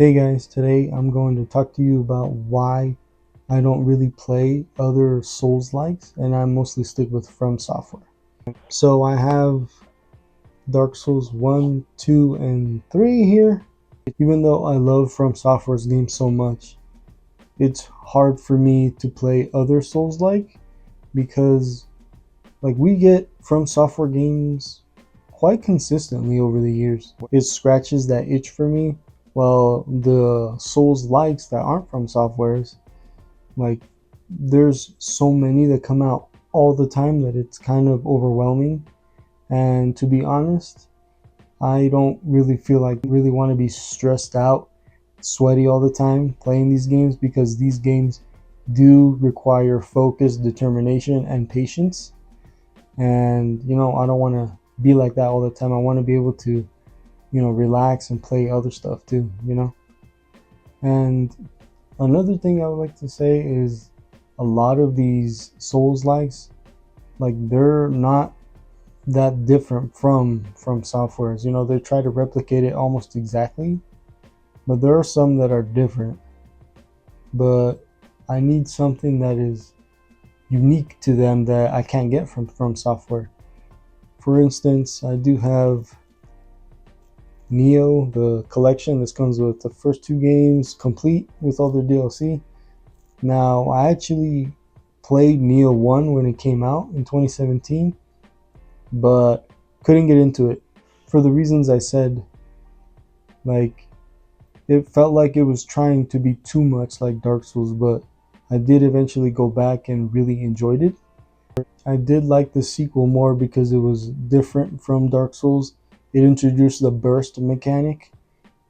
Hey guys, today I'm going to talk to you about why I don't really play other Souls-likes and I mostly stick with From Software. So I have Dark Souls 1, 2, and 3 here. Even though I love From Software's games so much, it's hard for me to play other Souls-like because we get From Software games quite consistently over the years. It scratches that itch for me. Well, the Souls likes that aren't From Softwares, like there's so many that come out all the time that it's kind of overwhelming. And to be honest, I don't really feel like really want to be stressed out, sweaty all the time playing these games, because these games do require focus, determination, and patience. And I don't want to be like that all the time. I want to be able to relax and play other stuff too. And another thing I would like to say is a lot of these Souls likes, they're not that different from softwares. They try to replicate it almost exactly, but there are some that are different. But I need something that is unique to them that I can't get from software. For instance, I do have Neo, the collection. This comes with the first two games complete with all their DLC. Now, I actually played Neo 1 when it came out in 2017, but couldn't get into it for the reasons I said. It felt like it was trying to be too much like Dark Souls, but I did eventually go back and really enjoyed it. I did like the sequel more because it was different from Dark Souls. It introduced the burst mechanic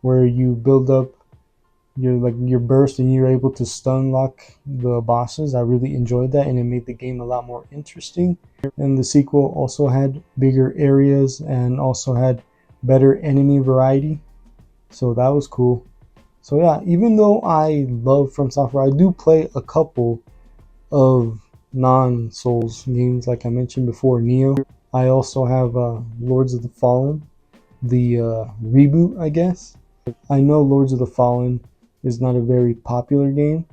where you build up your burst and you're able to stun lock the bosses. I really enjoyed that, and it made the game a lot more interesting. And the sequel also had bigger areas and also had better enemy variety, so that was cool. So yeah, even though I love From Software, I do play a couple of non-Souls games, like I mentioned before, Neo. I also have Lords of the Fallen, the reboot, I guess. I know Lords of the Fallen is not a very popular game,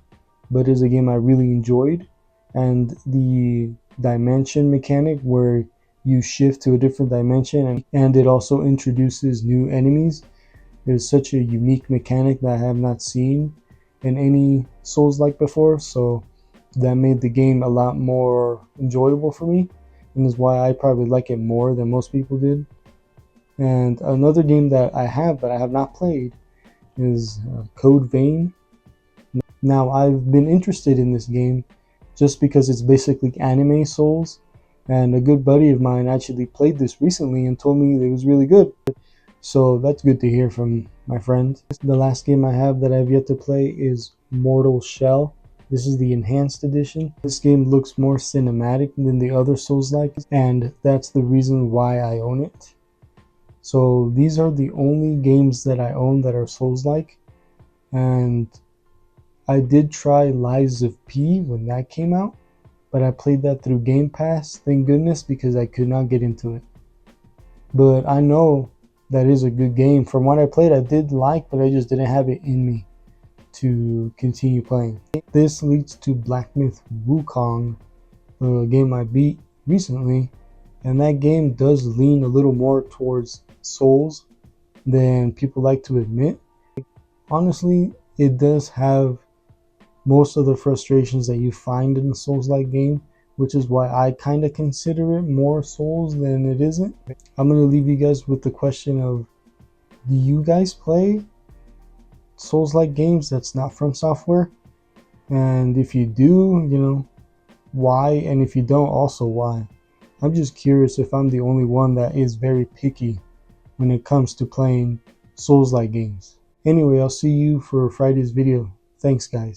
but is a game I really enjoyed. And the dimension mechanic where you shift to a different dimension, and it also introduces new enemies, is such a unique mechanic that I have not seen in any Souls-like before. So that made the game a lot more enjoyable for me, and is why I probably like it more than most people did. And another game that I have but I have not played is Code Vein. Now, I've been interested in this game just because it's basically anime Souls, and a good buddy of mine actually played this recently and told me it was really good. So that's good to hear from my friend. The last game I have that I've yet to play is Mortal Shell. This is the enhanced edition. This game looks more cinematic than the other Souls-like, and that's the reason why I own it. So these are the only games that I own that are Souls-like. And I did try Lies of P when that came out, but I played that through Game Pass, thank goodness, because I could not get into it. But I know that is a good game. From what I played, I did like, but I just didn't have it in me to continue playing. This leads to Black Myth Wukong, a game I beat recently, and that game does lean a little more towards Souls than people like to admit. Honestly, it does have most of the frustrations that you find in a Souls-like game, which is why I kind of consider it more Souls than it isn't. I'm going to leave you guys with the question of, do you guys play Souls-like games that's not From Software? And if you do, why? And if you don't, also why? I'm just curious if I'm the only one that is very picky when it comes to playing Souls-like games. Anyway, I'll see you for Friday's video. Thanks, guys.